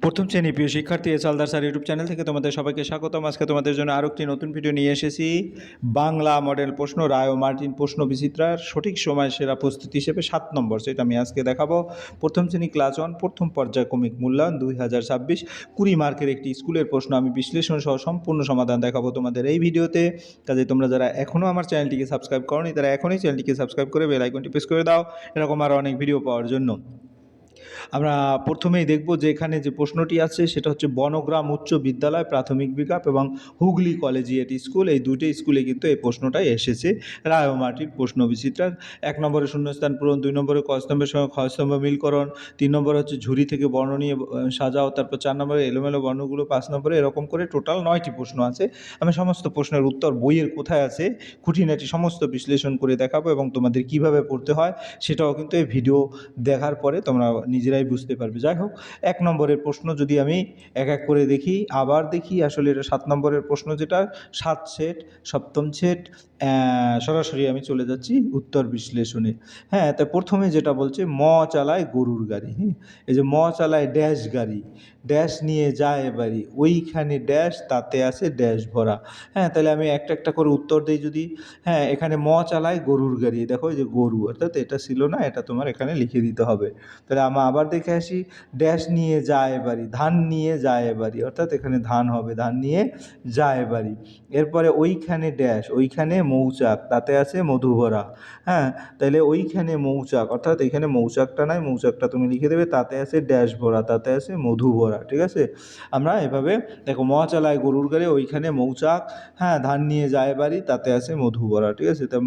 প্রথম শ্রেণী প্রিয় শিক্ষার্থী এসালদার স্যার ইউটিউব চ্যানেল থেকে তোমাদের সবাইকে স্বাগতম। আজকে তোমাদের জন্য আরও একটি নতুন ভিডিও নিয়ে এসেছি। বাংলা মডেল প্রশ্ন, রায় ও মার্টিন প্রশ্ন বিচিত্রার সঠিক সময় সেরা প্রস্তুতি হিসেবে 7 নম্বর, সেটা আমি আজকে দেখাবো। প্রথম শ্রেণী ক্লাস 1 প্রথম পর্যায়ক্রমিক মূল্যায়ন 2026 20 মার্কের একটি স্কুলের প্রশ্ন আমি বিশ্লেষণ সহ সম্পূর্ণ সমাধান দেখাবো তোমাদের এই ভিডিওতে। কাজে তোমরা যারা এখনও আমার চ্যানেলটিকে সাবস্ক্রাইব করোনি তারা এখনই চ্যানেলটিকে সাবস্ক্রাইব করে বেল আইকনটি প্রেস করে দাও এরকম আরও অনেক ভিডিও পাওয়ার জন্য। আমরা প্রথমেই দেখব যে এখানে যে প্রশ্নটি আছে সেটা হচ্ছে বনগ্রাম উচ্চ বিদ্যালয় প্রাথমিক বিভাগ এবং হুগলি কলেজিয়েট স্কুল, এই দুটি স্কুলে কিন্তু এই প্রশ্নটাই এসেছে। রায় ও মার্টিন প্রশ্ন বিচিত্রার 1 নম্বরে শূন্যস্থান পূরণ, 2 নম্বরে ক স্তম্ভের সঙ্গে খ স্তম্ভ মিলকরণ, 3 নম্বরে হচ্ছে ঝুড়ি থেকে বর্ণ নিয়ে সাজাও, তারপর 4 নম্বরে এলোমেলো বর্ণগুলো, 5 নম্বরে এরকম করে টোটাল 9টি প্রশ্ন আছে। আমি সমস্ত প্রশ্নের উত্তর বইয়ের কোথায় আছে খুঁটিনাটি সমস্ত বিশ্লেষণ করে দেখাবো এবং তোমাদের কিভাবে পড়তে হয় সেটাও কিন্তু এই ভিডিও দেখার পরে তোমরা নিজেরাই বুঝতে পারবে। যাই হোক, 1 নম্বরের প্রশ্ন যদি আমি এক এক করে দেখি, আবার দেখি আসলে এটা 7 নম্বরের প্রশ্ন, যেটা 7 সেট সপ্তম সেট। সরাসরি আমি চলে যাচ্ছি উত্তর বিশ্লেষণে। হ্যাঁ, তা প্রথমে যেটা বলছে চালায় গরুর গাড়ি। এই যে চালায় ড্যাশ গাড়ি, ড্যাশ নিয়ে যায় বাড়ি, ওইখানে ড্যাশ তাতে আছে ড্যাশ ভরা। হ্যাঁ, তাহলে আমি একটা একটা করে উত্তর দিই যদি। হ্যাঁ, এখানে চালায় গরুর গাড়ি, দেখো এই যে গরু, অর্থাৎ এটা ছিল না, এটা তোমার এখানে লিখে দিতে হবে। তাহলে আমরা আবার দেখে আসি, ড্যাশ নিয়ে যায় বাড়ি, ধান নিয়ে যায় বাড়ি, অর্থাৎ এখানে ধান হবে, ধান নিয়ে যায় বাড়ি। এরপরে ওইখানে ড্যাশ, ওইখানে মৌচাক তাতে আছে মধু ভরা। হ্যাঁ, তাহলে ওইখানে মৌচাক, অর্থাৎ এখানে মৌচাকটা নাই, মৌচাকটা তুমি লিখে দেবে, তাতে আছে ড্যাশ ভরা, তাতে আছে মধু ভরা। ঠিক আছে, আমরা এভাবে দেখো, চালায় গরুর গাড়ি, ওইখানে মৌচাক, হ্যাঁ, ধান নিয়ে যায় বাড়ি, তাতে আছে মধু ভরা। ঠিক আছে, তো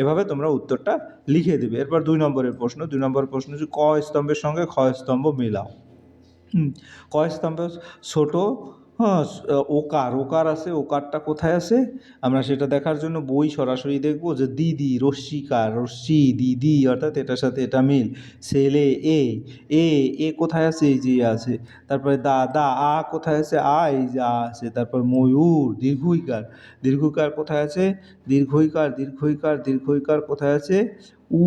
এভাবে তোমরা উত্তরটা লিখে দেবে। এরপর 2 নম্বরের প্রশ্ন, 2 নম্বর প্রশ্ন হচ্ছে ক স্তম্ভের সঙ্গে খ স্তম্ভ মেলাও। ক স্তম্ভে ছোট, হ্যাঁ, ওকার, ওকার আছে, ওকারটা কোথায় আছে আমরা সেটা দেখার জন্য বই সরাসরি দেখব। যে দিদি, রশ্মিকার, রশ্মি দিদি, অর্থাৎ এটার সাথে এটা মিল। ছেলে এ, এ এ কোথায় আছে, এই যে আছে। তারপরে দা, দা আ কোথায় আছে, আ এই যে আ আছে। তারপর ময়ূর, দীর্ঘইকার, দীর্ঘইকার কোথায় আছে, দীর্ঘইকার, দীর্ঘইকার, দীর্ঘইকার কোথায় আছে, উ,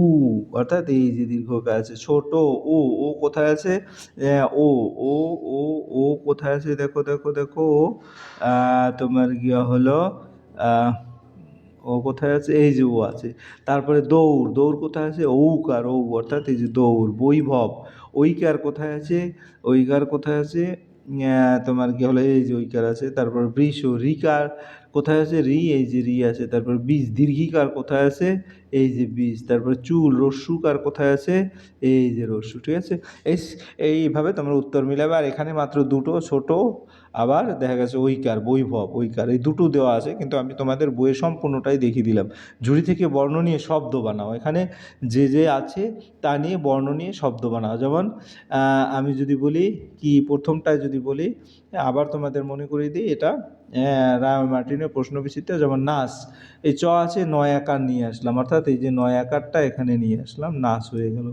অর্থাৎ এই যে দীর্ঘইকার আছে। ছোট ও, ও কোথায় আছে, ও, ও, ও, ও কোথায় আছে, দেখো দেখো দেখো, ও তোমার গিয়া হলো ও কোথায় আছে, এই যে ও আছে। তারপরে দৌড়, দৌড় কোথায় আছে, ঔকার, ও, অর্থাৎ এই যে দৌড়। বৈভব, ঐকার কোথায় আছে, ঐকার কোথায় আছে, তোমার কি হলো, এই যে ঐকার আছে। তারপর বৃষ, রিকার কোথায় আছে, রি, এই যে রি আছে। তারপর বীজ, দীর্ঘিকার কোথায় আছে, এই যে বীজ। তারপর চুল, রস্যুকার কোথায় আছে, এই যে রস্যু। ঠিক আছে, এইভাবে তোমরা উত্তর মিলাবে। আর এখানে মাত্র দুটো ছোট, আবার দেখা গেছে ঐকার, বৈভব, ঐকার, এই দুটো দেওয়া আছে, কিন্তু আমি তোমাদের বইয়ের সম্পূর্ণটাই দেখিয়ে দিলাম। ঝুড়ি থেকে বর্ণ নিয়ে শব্দ বানাও, এখানে যে যে আছে তা নিয়ে বর্ণ নিয়ে শব্দ বানাও। যেমন আমি যদি বলি কি, প্রথমটায় যদি বলি, আবার তোমাদের মনে করিয়ে দিই, এটা রায় মার্টিনের প্রশ্ন বিচিত্র। যেমন নাচ, এই চ আছে, 9 আকার নিয়ে আসলাম, অর্থাৎ এই যে 9 আকারটা এখানে নিয়ে আসলাম, নাচ হয়ে গেল।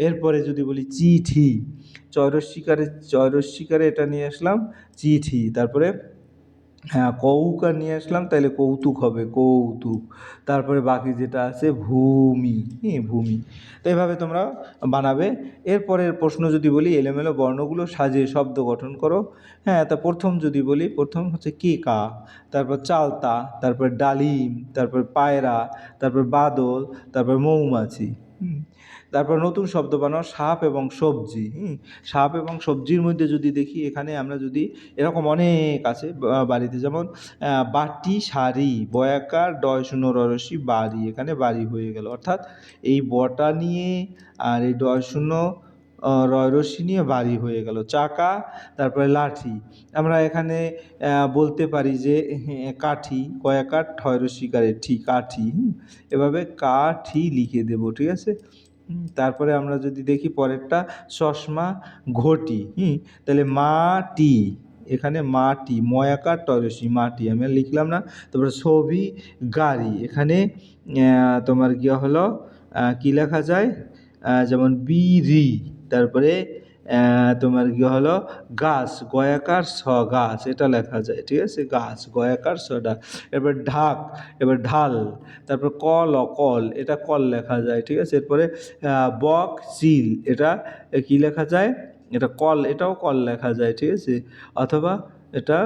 এরপরে যদি বলি চিঠি, চয়রস্বীকারে এটা নিয়ে আসলাম, চিঠি। তারপরে হ্যাঁ, কৌকার নিয়ে আসলাম, তাহলে কৌতুক হবে, কৌতুক। তারপরে বাকি যেটা আছে ভূমি, ভূমি। তো এইভাবে তোমরা বানাবে। এরপরের প্রশ্ন যদি বলি, এলোমেলো বর্ণগুলো সাজিয়ে শব্দ গঠন করো। হ্যাঁ, তা প্রথম যদি বলি, প্রথম হচ্ছে কেকা, তারপর চালতা, তারপর ডালিম, তারপর পায়রা, তারপর বাদল, তারপর মৌমাছি। তারপর নতুন শব্দ বানাও, সাপ এবং সবজি। সাপ এবং সবজির মধ্যে যদি দেখি, এখানে আমরা যদি এরকম অনেক আছে বাড়িতে, যেমন বাটি, শাড়ি, বয়াকার, ডয় শূন্য রসি, বাড়ি, এখানে বাড়ি হয়ে গেল। অর্থাৎ এই বটা নিয়ে আর এই ডয় শূন্য রসি নিয়ে বাড়ি হয়ে গেল। চাকা, তারপরে লাঠি। আমরা এখানে বলতে পারি যে কাঠি, কয়াকার, ঠয় রসিকারে ঠি, কাঠি। এভাবে কাঠি লিখে দেব। ঠিক আছে, তারপরে আমরা যদি দেখি পরেরটা, চশমা, ঘটি। তাহলে মাটি, এখানে মাটি, ময়াকার টয়রসি, মাটি আমি আর লিখলাম না। তারপরে ছবি, গাড়ি, এখানে তোমার গিয়ে হলো কী লেখা যায়, যেমন বিড়ি। তারপরে তোমার গিয়ে হলো গাছ, গয়াকার ছ, গাছ, এটা লেখা যায়। ঠিক আছে, গাছ, গয়াকার ছ, ডাক। এরপর ঢাক, এবার ঢাল। তারপর কল, কল, এটা কল লেখা যায়। ঠিক আছে, এরপরে বক, চিল, এটা কী লেখা যায়, এটা কল, এটাও কল লেখা যায়, ঠিক আছে। অথবা এটা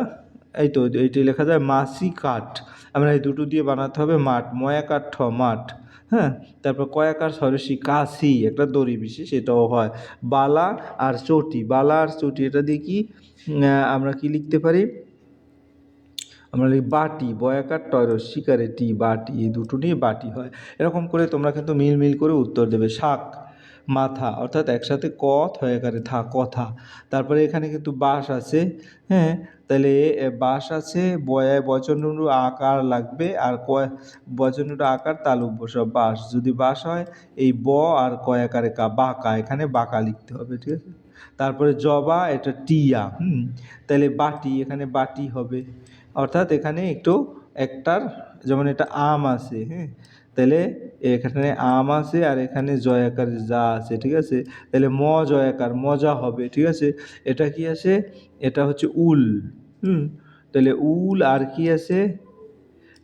এই তো এইটি লেখা যায় মাছি কাঠ। আমরা এই দুটো দিয়ে বানাতে হবে মাঠ, ময়াকার ঠ মাঠ। হ্যাঁ, তারপর কয়াকার সরসী কাশি, একটা দড়ি বিশেষ, এটাও হয়। বালা আর চটি, বালা আর চটি এটা দিয়ে কি আমরা কি লিখতে পারি, আমরা লিখি বাটি, বয়াকার টয়রস শিকারে টি বাটি, এই দুটো নিয়ে বাটি হয়। এরকম করে তোমরা কিন্তু মিল মিল করে উত্তর দেবে। শাক মাথা, অর্থাৎ একসাথে ক থয়াকারে থা কথা। তারপরে এখানে কিন্তু বাঁশ আছে, হ্যাঁ, তাহলে বাঁশ আছে, বয়ায় বচনডু আকার লাগবে, আর কয় বচনডু আকার তালুব্য সব বাঁশ। যদি বাঁশ হয় এই ব আর কয়াকারে কা বাঁকা, এখানে বাঁকা লিখতে হবে, ঠিক আছে। তারপরে জবা, এটা টিয়া, তাহলে বাটি, এখানে বাটি হবে। অর্থাৎ এখানে একটু একটার, যেমন এটা আম আছে, হ্যাঁ, তাহলে এখানে আম আছে আর এখানে জয়াকার যা আছে, ঠিক আছে। তাহলে ম জয়াকার মজা হবে, ঠিক আছে। এটা কি আছে, এটা হচ্ছে উল, তাহলে উল, আর কি আছে,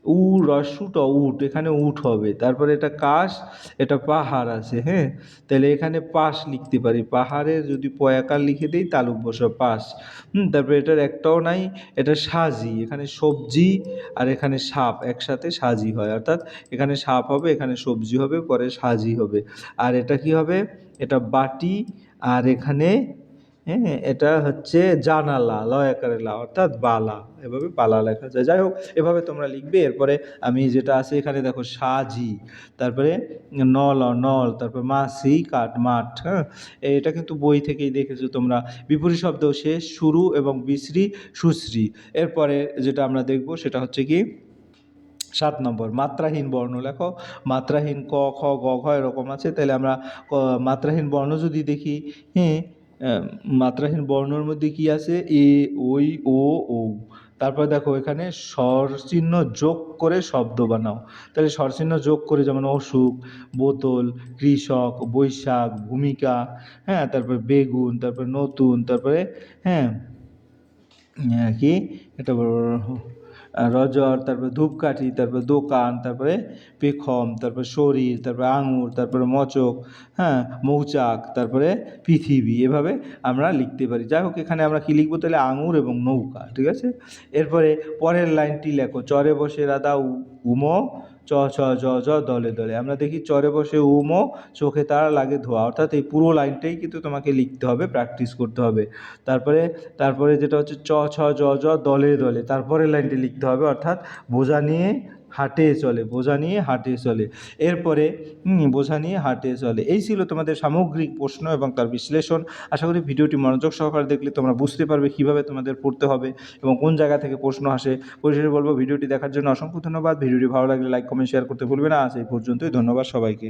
উ রস্যুট উট, এখানে উট হবে। তারপরে এটা কাশ, এটা পাহাড় আছে, হ্যাঁ, তাহলে এখানে পাশ লিখতে পারি, পাহাড়ের যদি পয়াকার লিখে দিই তালুব্য সব পাশ। তারপরে এটার একটাও নাই, এটা সাজি, এখানে সবজি আর এখানে সাপ একসাথে সাজি হয়, অর্থাৎ এখানে সাপ হবে, এখানে সবজি হবে, পরে সাজি হবে। আর এটা কি হবে, এটা বাটি, আর এখানে হ্যাঁ এটা হচ্ছে জানালা, লয় আকারে লা, অর্থাৎ বালা, এভাবে বালা লেখা যায়। যাই হোক, এভাবে তোমরা লিখবে। এরপরে আমি যেটা আছে এখানে দেখো সাজি, তারপরে নল নল, তারপরে মাসি কাঠ মাঠ, হ্যাঁ, এটা কিন্তু বই থেকেই দেখেছো তোমরা। বিপরীত শব্দ শেষ, শুরু এবং বিশ্রী সুশ্রী। এরপরে যেটা আমরা দেখব সেটা হচ্ছে কি 7 নম্বর, মাত্রাহীন বর্ণ লেখো। মাত্রাহীন ক খ গ ঘ এরকম আছে, তাহলে আমরা মাত্রাহীন বর্ণ যদি দেখি, হ্যাঁ, মাত্রাহীন বর্ণর মধ্যে কি আছে, এ ওই ও ও। তারপর দেখো এখানে স্বরচিহ্ন যোগ করে শব্দ বানাও। তাহলে স্বরচিহ্ন যোগ করে, যেমন অসুখ, বোতল, কৃষক, বৈশাখ, ভূমিকা, হ্যাঁ, তারপর বেগুন, তারপর নতুন, তারপরে হ্যাঁ কি এটা রজর, তারপরে ধূপকাঠি, তারপরে দোকান, তারপরে পেখম, তারপরে শরীর, তারপরে আঙুর, তারপরে মচক, হ্যাঁ, মৌচাক, তারপরে পৃথিবী। এভাবে আমরা লিখতে পারি। যাই হোক, এখানে আমরা কি লিখবো তাহলে, আঙুর এবং নৌকা, ঠিক আছে। এরপরে পরের লাইনটি লেখো, চরে বসে রাধা উমো চ ছ জ জ দলে দলে। আমরা দেখি চরে বসে উমো, চোখে তার লাগে ধোয়া, অর্থাৎ এই পুরো লাইনটাই কিন্তু তোমাকে লিখতে হবে, প্র্যাকটিস করতে হবে। তারপরে তারপরে যেটা হচ্ছে চ ছ জ জ দলে দলে, তারপরে লাইনটি লিখতে হবে, অর্থাৎ বোঝা নিয়ে হাটে চলে, বোঝা নিয়ে হাটে চলে। এরপরে বোঝা নিয়ে হাটে চলে। এই ছিল তোমাদের সামগ্রিক প্রশ্ন এবং তার বিশ্লেষণ। আশা করি ভিডিওটি মনোযোগ সহকারে দেখলে তোমরা বুঝতে পারবে কীভাবে তোমাদের পড়তে হবে এবং কোন জায়গা থেকে প্রশ্ন আসে। পরিশেষে বলবো, ভিডিওটি দেখার জন্য অসংখ্য ধন্যবাদ। ভিডিওটি ভালো লাগলে লাইক কমেন্ট শেয়ার করতে ভুলবে না। আজ এই পর্যন্তই, ধন্যবাদ সবাইকে।